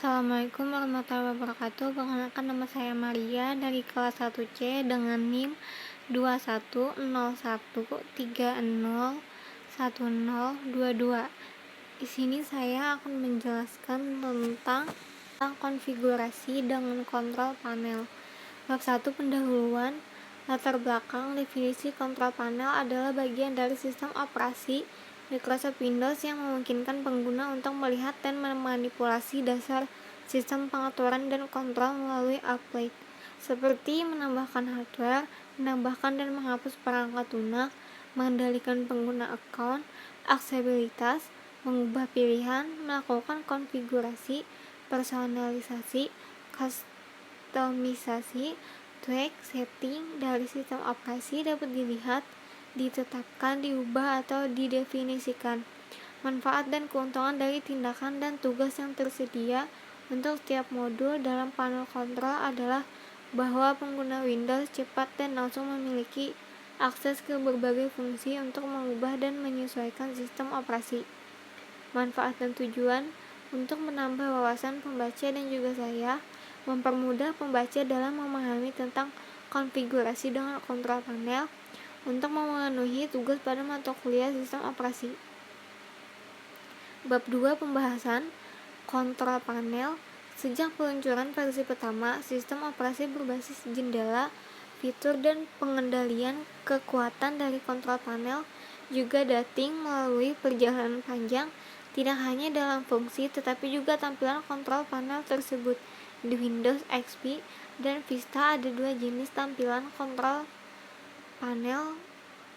Assalamualaikum warahmatullahi wabarakatuh. Perkenalkan, nama saya Maria dari kelas 1C dengan NIM 2101301022. Di sini saya akan menjelaskan tentang konfigurasi dengan kontrol panel. Bab 1, pendahuluan. Latar belakang. Definisi kontrol panel adalah bagian dari sistem operasi Microsoft Windows yang memungkinkan pengguna untuk melihat dan memanipulasi dasar sistem pengaturan dan kontrol melalui applet, seperti menambahkan hardware, menambahkan dan menghapus perangkat lunak, mengendalikan pengguna account, aksesibilitas, mengubah pilihan, melakukan konfigurasi, personalisasi, kustomisasi. Track setting dari sistem operasi dapat dilihat, ditetapkan, diubah, atau didefinisikan. Manfaat dan keuntungan dari tindakan dan tugas yang tersedia untuk setiap modul dalam panel kontrol adalah bahwa pengguna Windows cepat dan langsung memiliki akses ke berbagai fungsi untuk mengubah dan menyesuaikan sistem operasi. Manfaat dan tujuan untuk menambah wawasan pembaca dan juga saya, mempermudah pembaca dalam memahami tentang konfigurasi dengan kontrol panel, untuk memenuhi tugas pada mata kuliah sistem operasi. Bab 2, pembahasan kontrol panel. Sejak peluncuran versi pertama, sistem operasi berbasis jendela, fitur dan pengendalian kekuatan dari kontrol panel juga dating melalui perjalanan panjang, tidak hanya dalam fungsi tetapi juga tampilan kontrol panel tersebut. Di Windows XP dan Vista ada dua jenis tampilan kontrol panel,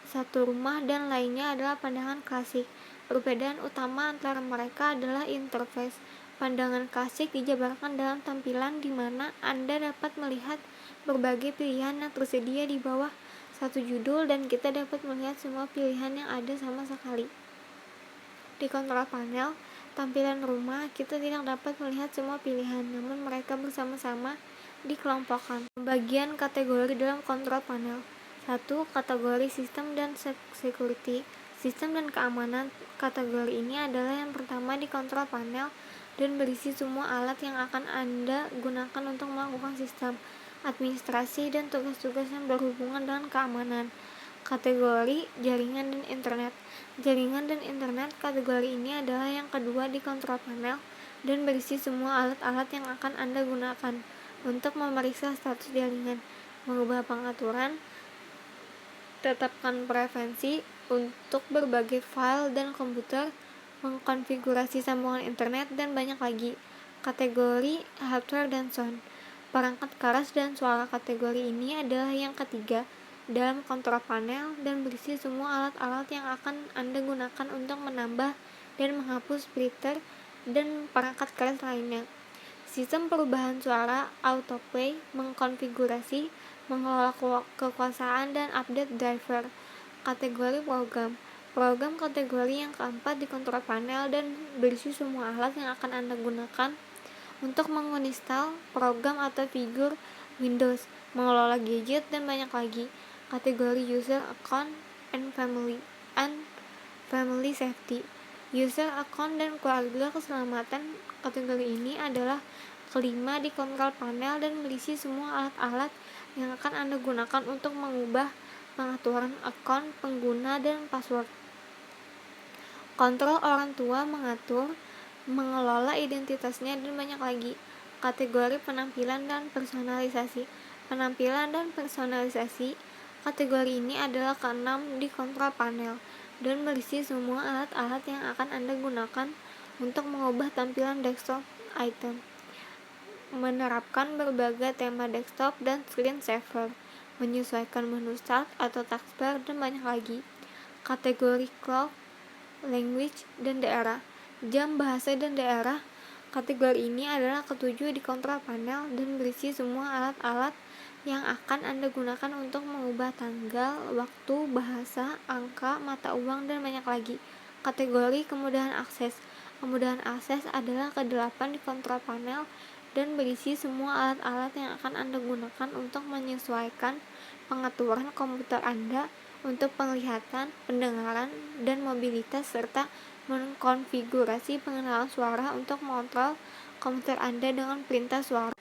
satu rumah dan lainnya adalah pandangan klasik. Perbedaan utama antara mereka adalah interface. Pandangan klasik dijabarkan dalam tampilan di mana Anda dapat melihat berbagai pilihan yang tersedia di bawah satu judul dan kita dapat melihat semua pilihan yang ada sama sekali. Di kontrol panel tampilan rumah, kita tidak dapat melihat semua pilihan, namun mereka bersama-sama dikelompokkan. Pembagian kategori dalam kontrol panel. 1. Kategori sistem dan security. Sistem dan keamanan. Kategori ini adalah yang pertama di kontrol panel dan berisi semua alat yang akan Anda gunakan untuk melakukan sistem, administrasi, dan tugas-tugas yang berhubungan dengan keamanan. Kategori jaringan dan internet. Jaringan dan internet, kategori ini adalah yang kedua di kontrol panel dan berisi semua alat-alat yang akan Anda gunakan untuk memeriksa status jaringan, mengubah pengaturan, tetapkan preferensi untuk berbagai file dan komputer, mengkonfigurasi sambungan internet, dan banyak lagi. Kategori hardware dan sound. Perangkat keras dan suara, kategori ini adalah yang ketiga dalam kontrol panel dan berisi semua alat-alat yang akan Anda gunakan untuk menambah dan menghapus splitter dan perangkat keras lainnya. Sistem perubahan suara, autoplay, mengkonfigurasi, mengelola kekuasaan, dan update driver. Kategori program. Program kategori yang keempat di kontrol panel dan berisi semua alat yang akan Anda gunakan untuk menginstal program atau figur Windows, mengelola gadget, dan banyak lagi. Kategori user account and family safety. User account dan keluarga keselamatan, kategori ini adalah kelima di kontrol panel dan berisi semua alat-alat yang akan Anda gunakan untuk mengubah pengaturan akun pengguna dan password. Kontrol orang tua, mengatur, mengelola identitasnya, dan banyak lagi. Kategori penampilan dan personalisasi. Penampilan dan personalisasi, kategori ini adalah keenam di kontrol panel dan berisi semua alat-alat yang akan Anda gunakan untuk mengubah tampilan desktop item, menerapkan berbagai tema desktop dan screensaver, menyesuaikan menu start atau taskbar, dan banyak lagi. Kategori clock, language, dan daerah. Jam, bahasa, dan daerah, kategori ini adalah ketujuh di kontrol panel dan berisi semua alat-alat yang akan Anda gunakan untuk mengubah tanggal, waktu, bahasa, angka, mata uang, dan banyak lagi. Kategori kemudahan akses. Kemudahan akses adalah ke-8 di kontrol panel dan berisi semua alat-alat yang akan Anda gunakan untuk menyesuaikan pengaturan komputer Anda untuk penglihatan, pendengaran, dan mobilitas serta mengkonfigurasi pengenalan suara untuk mengontrol komputer Anda dengan perintah suara.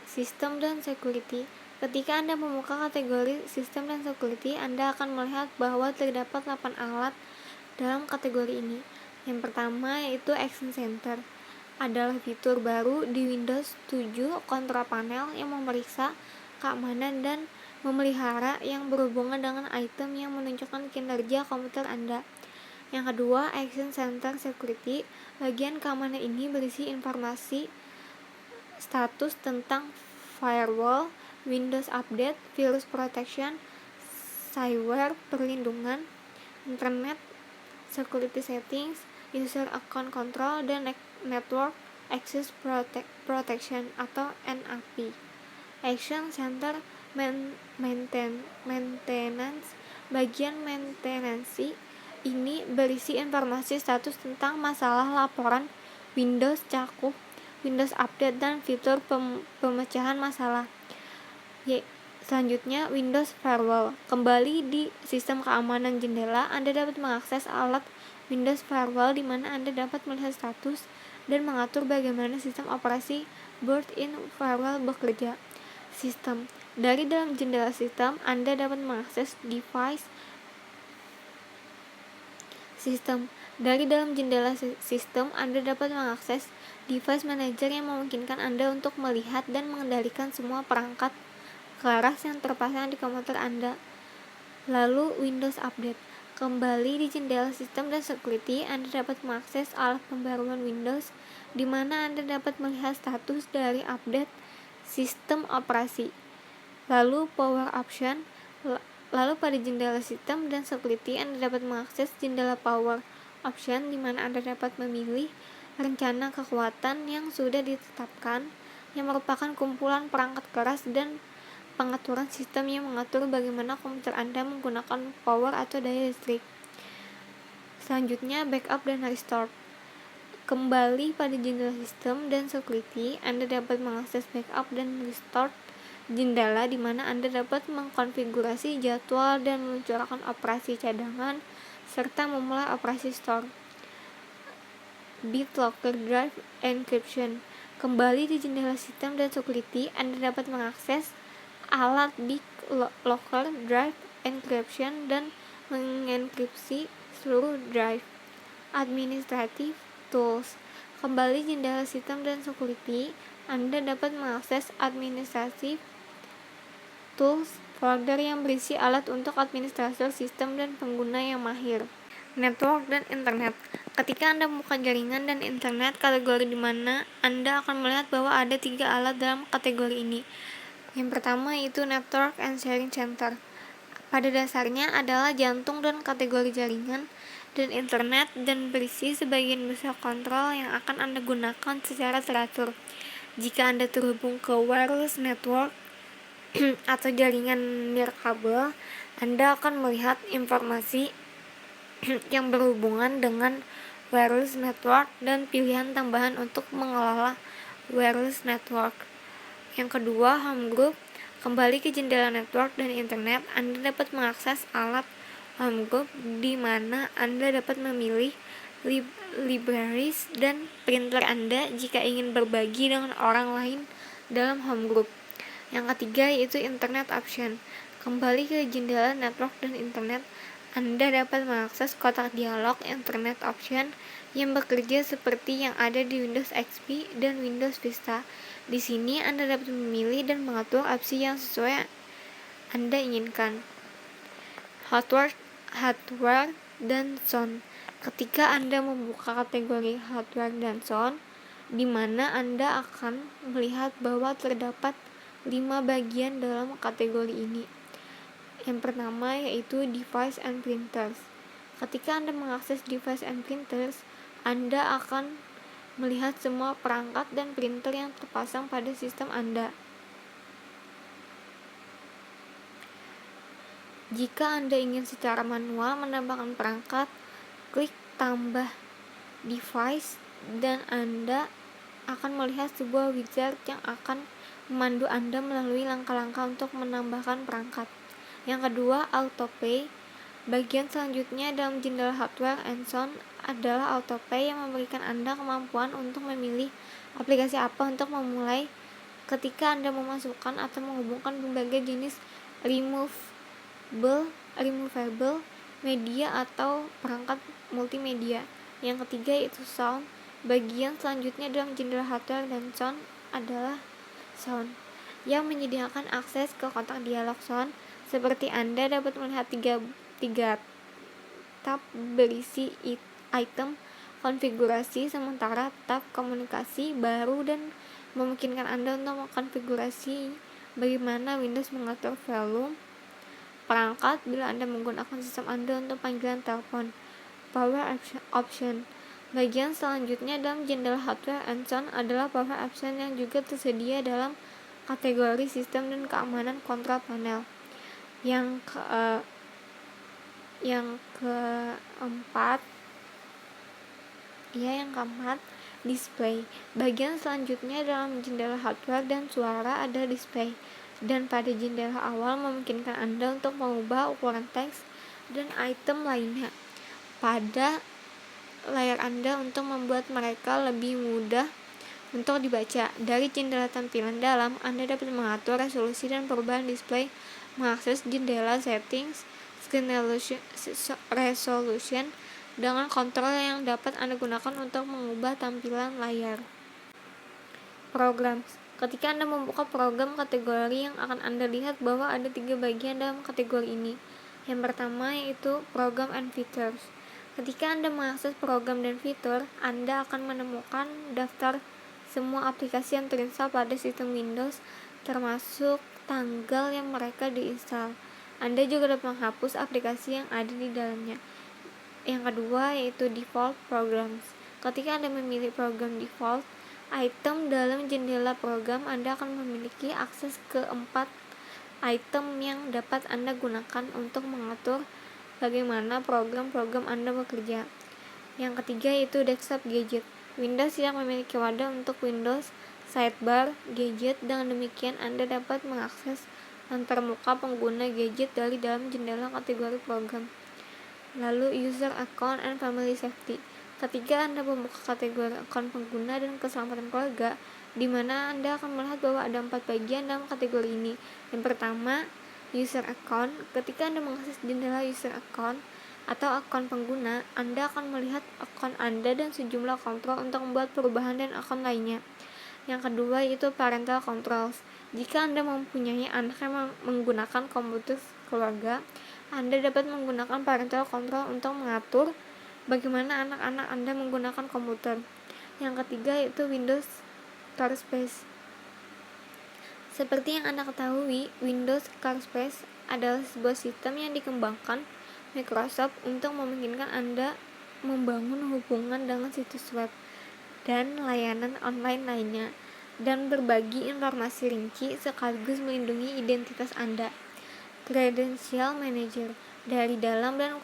Sistem dan security. Ketika Anda membuka kategori sistem dan security, Anda akan melihat bahwa terdapat 8 alat dalam kategori ini. Yang pertama yaitu Action Center. Adalah fitur baru di Windows 7 Control Panel yang memeriksa keamanan dan memelihara yang berhubungan dengan item yang menunjukkan kinerja komputer Anda. Yang kedua, Action Center Security. Bagian keamanan ini berisi informasi status tentang firewall, Windows Update, virus protection, spyware, perlindungan, internet, security settings, user account control, dan network access protection atau NAP. Action Center Maintenance. Bagian maintenance ini berisi informasi status tentang masalah laporan Windows cakup Windows Update dan fitur pemecahan masalah. Selanjutnya, Windows Firewall. Kembali di sistem keamanan jendela, Anda dapat mengakses alat Windows Firewall di mana Anda dapat melihat status dan mengatur bagaimana sistem operasi built-in firewall bekerja. Sistem. Dari dalam jendela sistem, Anda dapat mengakses device sistem. Dari dalam jendela sistem, Anda dapat mengakses device manager yang memungkinkan Anda untuk melihat dan mengendalikan semua perangkat keras yang terpasang di komputer Anda. Lalu, Windows Update. Kembali di jendela sistem dan security, Anda dapat mengakses alat pembaruan Windows, di mana Anda dapat melihat status dari update sistem operasi. Lalu, Power Option. Lalu pada jendela sistem dan security, Anda dapat mengakses jendela Power Option, di mana Anda dapat memilih rencana kekuatan yang sudah ditetapkan, yang merupakan kumpulan perangkat keras dan pengaturan sistem yang mengatur bagaimana komputer Anda menggunakan power atau daya listrik. Selanjutnya, Backup dan Restore. Kembali pada jendela sistem dan security, Anda dapat mengakses backup dan restore jendela di mana Anda dapat mengkonfigurasi jadwal dan meluncurkan operasi cadangan serta memulai operasi store. BitLocker Drive Encryption. Kembali di jendela sistem dan security, Anda dapat mengakses alat BitLocker Drive Encryption dan mengenkripsi seluruh drive. Administrative Tools. Kembali jendela sistem dan security, Anda dapat mengakses administratif tools folder yang berisi alat untuk administrator sistem dan pengguna yang mahir. Network dan internet. Ketika Anda membuka jaringan dan internet, kategori di mana Anda akan melihat bahwa ada 3 alat dalam kategori ini. Yang pertama yaitu Network and Sharing Center. Pada dasarnya adalah jantung dan kategori jaringan dan internet dan berisi sebagian besar kontrol yang akan Anda gunakan secara teratur. Jika Anda terhubung ke wireless network atau jaringan nirkabel, Anda akan melihat informasi yang berhubungan dengan wireless network dan pilihan tambahan untuk mengelola wireless network. Yang kedua, home group. Kembali ke jendela network dan internet, Anda dapat mengakses alat home group di mana Anda dapat memilih libraries dan printer Anda jika ingin berbagi dengan orang lain dalam home group. Yang ketiga yaitu internet option. Kembali ke jendela network dan internet, Anda dapat mengakses kotak dialog internet option yang bekerja seperti yang ada di Windows XP dan Windows Vista. Di sini Anda dapat memilih dan mengatur opsi yang sesuai Anda inginkan. Hardware dan sound. Ketika Anda membuka kategori hardware dan sound, di mana Anda akan melihat bahwa terdapat 5 bagian dalam kategori ini. Yang pertama yaitu device and printers. Ketika Anda mengakses device and printers, Anda akan melihat semua perangkat dan printer yang terpasang pada sistem Anda. Jika Anda ingin secara manual menambahkan perangkat, klik tambah device dan Anda akan melihat sebuah wizard yang akan memandu Anda melalui langkah-langkah untuk menambahkan perangkat. Yang kedua, autopay. Bagian selanjutnya dalam jendela hardware and sound adalah autoplay yang memberikan Anda kemampuan untuk memilih aplikasi apa untuk memulai ketika Anda memasukkan atau menghubungkan berbagai jenis removable media atau perangkat multimedia. Yang ketiga yaitu sound. Bagian selanjutnya dalam jendela hardware dan sound adalah sound yang menyediakan akses ke kotak dialog sound, seperti Anda dapat melihat tiga tab berisi item konfigurasi sementara tab komunikasi baru dan memungkinkan Anda untuk mengkonfigurasi bagaimana Windows mengatur volume perangkat bila Anda menggunakan sistem Anda untuk panggilan telepon. Power option. Bagian selanjutnya dalam jendela hardware and sound adalah power option yang juga tersedia dalam kategori sistem dan keamanan kontrol panel. Yang keempat, display. Bagian selanjutnya dalam jendela hardware dan suara ada display, dan pada jendela awal memungkinkan Anda untuk mengubah ukuran teks dan item lainnya pada layar Anda untuk membuat mereka lebih mudah untuk dibaca. Dari jendela tampilan dalam, Anda dapat mengatur resolusi dan perubahan display, mengakses jendela settings, screen resolution, dengan kontrol yang dapat Anda gunakan untuk mengubah tampilan layar. Program. Ketika Anda membuka program kategori yang akan Anda lihat bahwa ada 3 bagian dalam kategori ini. Yang pertama yaitu program and features. Ketika Anda mengakses program dan fitur, Anda akan menemukan daftar semua aplikasi yang terinstall pada sistem Windows, termasuk tanggal yang mereka diinstal. Anda juga dapat menghapus aplikasi yang ada di dalamnya. Yang kedua yaitu default programs. Ketika Anda memilih program default, item dalam jendela program, Anda akan memiliki akses ke 4 item yang dapat Anda gunakan untuk mengatur bagaimana program-program Anda bekerja. Yang ketiga yaitu desktop gadget. Windows tidak memiliki wadah untuk Windows sidebar gadget, dengan demikian Anda dapat mengakses antarmuka pengguna gadget dari dalam jendela kategori program. Lalu user account and family safety. Ketika Anda membuka kategori akun pengguna dan keselamatan keluarga, di mana Anda akan melihat bahwa ada 4 bagian dalam kategori ini. Yang pertama, user account. Ketika Anda mengakses jendela user account atau akun pengguna, Anda akan melihat akun Anda dan sejumlah kontrol untuk membuat perubahan dan akun lainnya. Yang kedua yaitu parental controls. Jika Anda mempunyai anak yang menggunakan komputer keluarga, Anda dapat menggunakan parental control untuk mengatur bagaimana anak-anak Anda menggunakan komputer. Yang ketiga yaitu Windows CarSpace. Seperti yang Anda ketahui, Windows CarSpace adalah sebuah sistem yang dikembangkan Microsoft untuk memungkinkan Anda membangun hubungan dengan situs web dan layanan online lainnya, dan berbagi informasi rinci sekaligus melindungi identitas Anda. Credential Manager. Dari dalam dan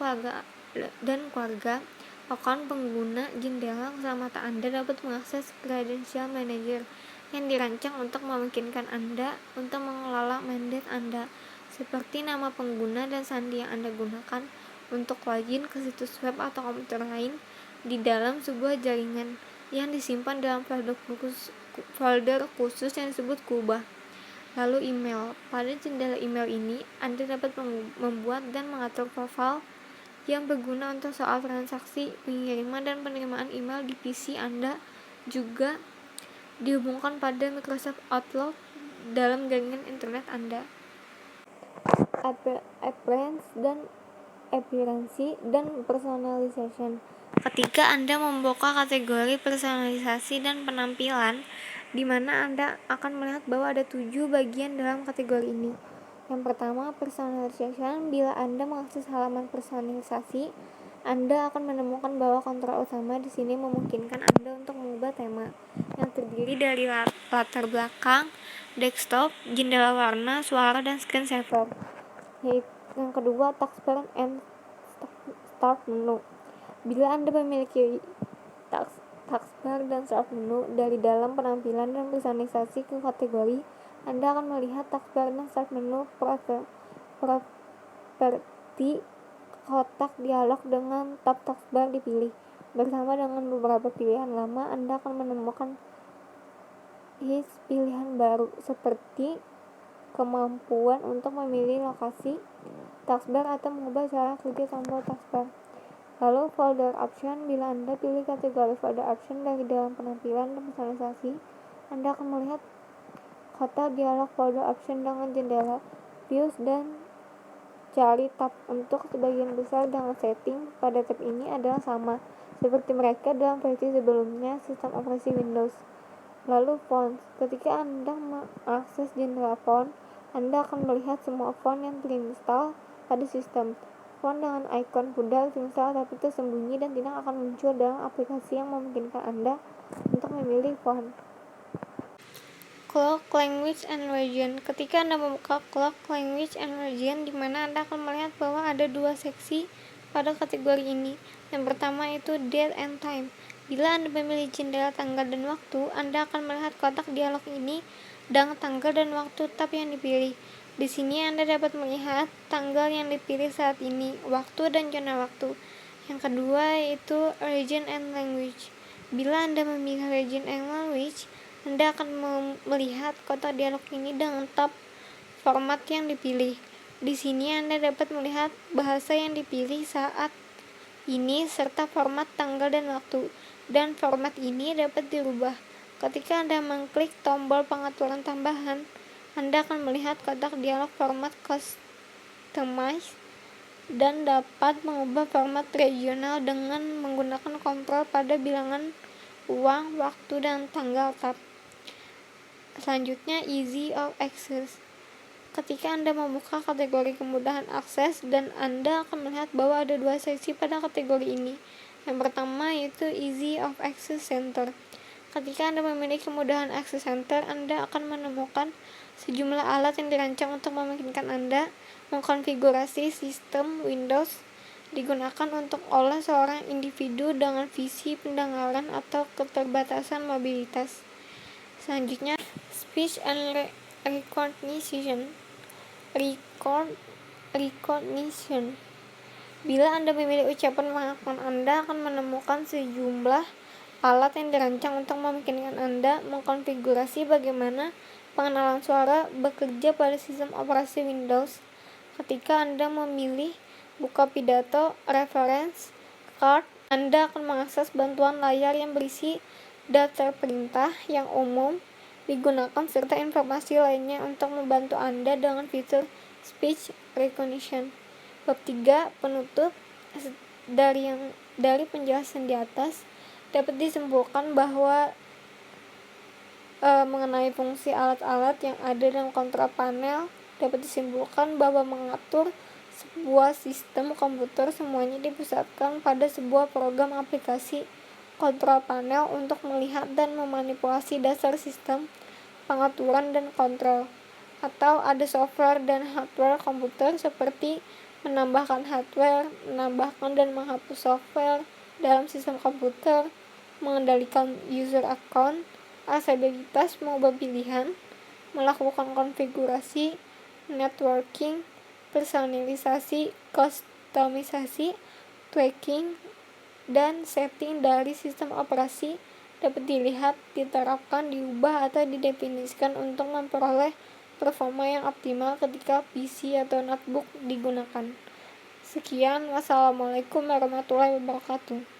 keluarga akun pengguna jendela keselamatan Anda dapat mengakses Credential Manager yang dirancang untuk memungkinkan Anda untuk mengelola mandat Anda, seperti nama pengguna dan sandi yang Anda gunakan untuk login ke situs web atau komputer lain di dalam sebuah jaringan yang disimpan dalam folder khusus yang disebut kubah. Lalu email. Pada jendela email ini, Anda dapat membuat dan mengatur profil yang berguna untuk soal transaksi pengiriman dan penerimaan email di PC Anda, juga dihubungkan pada Microsoft Outlook dalam jaringan internet Anda. Appearance dan personalization. Ketika Anda membuka kategori personalisasi dan penampilan, di mana Anda akan melihat bahwa ada 7 bagian dalam kategori ini. Yang pertama, personalization. Bila Anda mengakses halaman personalisasi, Anda akan menemukan bahwa kontrol utama di sini memungkinkan Anda untuk mengubah tema yang terdiri dari latar belakang, desktop, jendela warna, suara, dan screensaver. Yang kedua, taskbar and start menu. Bila Anda memiliki taskbar dan start menu, dari dalam penampilan dan personalisasi ke kategori, Anda akan melihat taskbar dan start menu properti kotak dialog dengan tab taskbar dipilih. Bersama dengan beberapa pilihan lama, Anda akan menemukan pilihan baru seperti kemampuan untuk memilih lokasi taskbar atau mengubah cara kerja tombol taskbar. Lalu folder option, bila Anda pilih kategori folder option dari dalam penampilan dan personalisasi, Anda akan melihat kotak dialog folder option dengan jendela views dan cari tab. Untuk sebagian besar dengan setting pada tab ini adalah sama seperti mereka dalam versi sebelumnya sistem operasi Windows. Lalu font, ketika Anda mengakses jendela font, Anda akan melihat semua font yang terinstall pada sistem. Font dengan ikon kuda terinstall tapi tersembunyi dan tidak akan muncul dalam aplikasi yang memungkinkan Anda untuk memilih font. Clock Language and Region. Ketika Anda membuka Clock Language and Region, di mana Anda akan melihat bahwa ada dua seksi pada kategori ini. Yang pertama itu Date and Time. Bila Anda memilih jendela tanggal dan waktu, Anda akan melihat kotak dialog ini dengan tanggal dan waktu tab yang dipilih. Di sini Anda dapat melihat tanggal yang dipilih saat ini, waktu dan zona waktu. Yang kedua yaitu Region and Language. Bila Anda memilih Region and Language, Anda akan melihat kotak dialog ini dengan tab format yang dipilih. Di sini Anda dapat melihat bahasa yang dipilih saat ini serta format tanggal dan waktu. Dan format ini dapat dirubah. Ketika Anda mengklik tombol pengaturan tambahan, Anda akan melihat kotak dialog format Customize dan dapat mengubah format regional dengan menggunakan kontrol pada bilangan uang, waktu, dan tanggal tab. Selanjutnya, Easy of Access. Ketika Anda membuka kategori kemudahan akses, dan Anda akan melihat bahwa ada dua seksi pada kategori ini. Yang pertama yaitu Easy of Access Center. Ketika Anda memilih kemudahan akses center, Anda akan menemukan sejumlah alat yang dirancang untuk memungkinkan Anda mengkonfigurasi sistem Windows digunakan untuk oleh seorang individu dengan visi pendengaran atau keterbatasan mobilitas. Selanjutnya, Speech and Recognition. Bila Anda memilih ucapan pengakuan, Anda akan menemukan sejumlah alat yang dirancang untuk memungkinkan Anda mengkonfigurasi bagaimana pengenalan suara bekerja pada sistem operasi Windows. Ketika Anda memilih buka pidato reference card, Anda akan mengakses bantuan layar yang berisi daftar perintah yang umum digunakan serta informasi lainnya untuk membantu Anda dengan fitur speech recognition. Bab 3 penutup. Dari penjelasan di atas dapat disimpulkan bahwa mengenai fungsi alat-alat yang ada dalam kontrol panel, dapat disimpulkan bahwa mengatur sebuah sistem komputer semuanya dipusatkan pada sebuah program aplikasi kontrol panel untuk melihat dan memanipulasi dasar sistem pengaturan dan kontrol. Atau ada software dan hardware komputer seperti menambahkan hardware, menambahkan dan menghapus software dalam sistem komputer, mengendalikan user account, aksesibilitas, mengubah pilihan, melakukan konfigurasi, networking, personalisasi, kustomisasi, tracking, dan setting dari sistem operasi dapat dilihat, diterapkan, diubah, atau didefinisikan untuk memperoleh performa yang optimal ketika PC atau notebook digunakan. Sekian, wassalamualaikum warahmatullahi wabarakatuh.